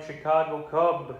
Chicago Cub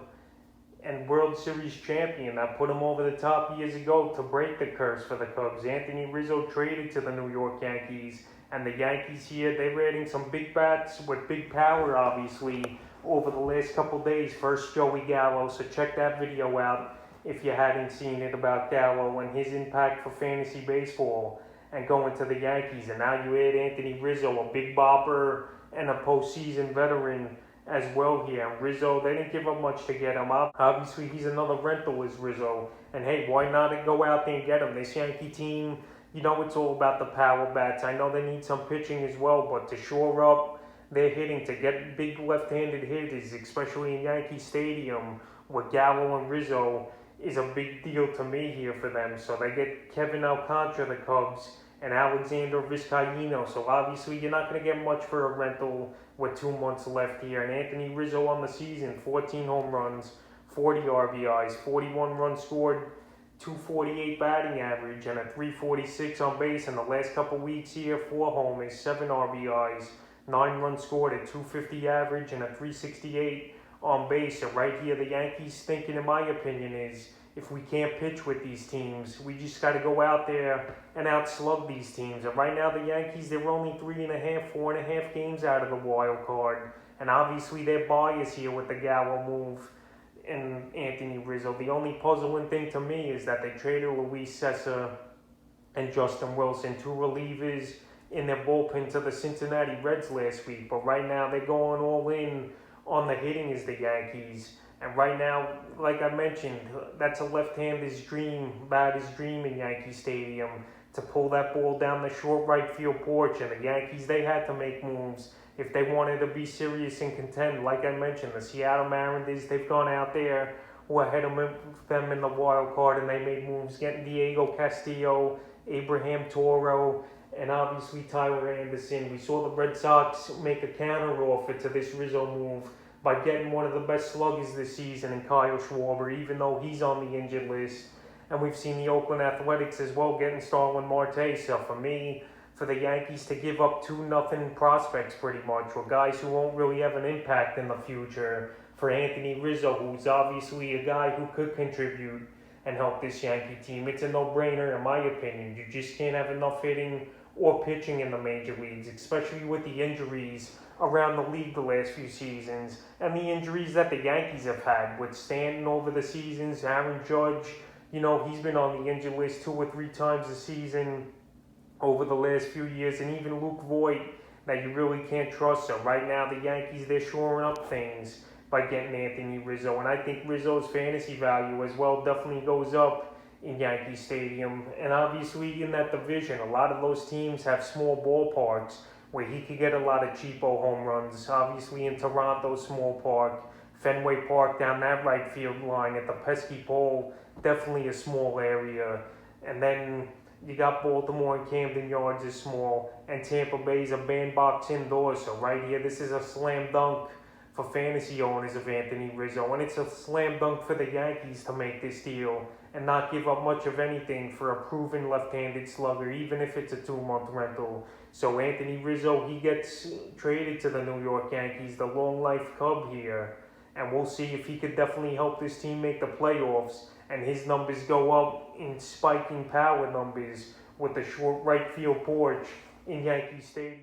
and World Series champion that put him over the top years ago to break the curse for the Cubs. Anthony Rizzo traded to the New York Yankees, and the Yankees here, they were hitting some big bats with big power, obviously, over the last couple days. First, Joey Gallo, so check that video out if you hadn't seen it about Gallo and his impact for fantasy baseball and going to the Yankees. And now you add Anthony Rizzo, a big bopper and a postseason veteran as well here. And Rizzo, they didn't give up much to get him up. Obviously, he's another rental is Rizzo. And hey, why not go out there and get him? This Yankee team, you know it's all about the power bats. I know they need some pitching as well, but to shore up their hitting, to get big left-handed hitters, especially in Yankee Stadium with Gallo and Rizzo, is a big deal to me here for them. So they get Kevin Alcantara, the Cubs, and Alexander Vizcaino. So obviously you're not going to get much for a rental with 2 months left here. And Anthony Rizzo on the season, 14 home runs, 40 RBIs, 41 runs scored, 248 batting average, and a 346 on base. In the last couple weeks here, 4 homers, 7 RBIs, 9 runs scored, a 250 average, and a 368 on base. So right here, the Yankees thinking, in my opinion, is if we can't pitch with these teams, we just got to go out there and outslug these teams. And right now, the Yankees, they're only 3.5, 4.5 games out of the wild card. And obviously, they're biased here with the Gallo move and Anthony Rizzo. The only puzzling thing to me is that they traded Luis Cessa and Justin Wilson, 2 relievers in their bullpen to the Cincinnati Reds last week. But right now, they're going all in on the hitting as the Yankees. And right now, like I mentioned, that's a left-hander's dream, batter's dream in Yankee Stadium, to pull that ball down the short right field porch. And the Yankees, they had to make moves if they wanted to be serious and contend. Like I mentioned, the Seattle Mariners, they've gone out there, were ahead of them in the wild card, and they made moves, getting Diego Castillo, Abraham Toro, and obviously Tyler Anderson. We saw the Red Sox make a counter offer to this Rizzo move by getting one of the best sluggers this season in Kyle Schwarber, even though he's on the injured list. And we've seen the Oakland Athletics as well getting Starlin Marte. So for me, for the Yankees to give up 2-0 prospects pretty much, or guys who won't really have an impact in the future, for Anthony Rizzo, who's obviously a guy who could contribute and help this Yankee team, it's a no-brainer in my opinion. You just can't have enough hitting or pitching in the major leagues, especially with the injuries around the league the last few seasons, and the injuries that the Yankees have had with Stanton over the seasons, Aaron Judge, you know, he's been on the injured list 2 or 3 times a season over the last few years, and even Luke Voigt that you really can't trust. So right now the Yankees, they're shoring up things by getting Anthony Rizzo, and I think Rizzo's fantasy value as well definitely goes up in Yankee Stadium. And obviously in that division, a lot of those teams have small ballparks where he could get a lot of cheapo home runs. Obviously in Toronto, small park, Fenway Park down that right field line at the pesky pole, definitely a small area. And then you got Baltimore and Camden Yards is small, and Tampa Bay's a bandbox indoors. So right here, this is a slam dunk for fantasy owners of Anthony Rizzo, and it's a slam dunk for the Yankees to make this deal and not give up much of anything for a proven left-handed slugger, even if it's a 2-month rental. So Anthony Rizzo, he gets traded to the New York Yankees, the long-life Cub here, and we'll see if he could definitely help this team make the playoffs, and his numbers go up in spiking power numbers with the short right field porch in Yankee Stadium.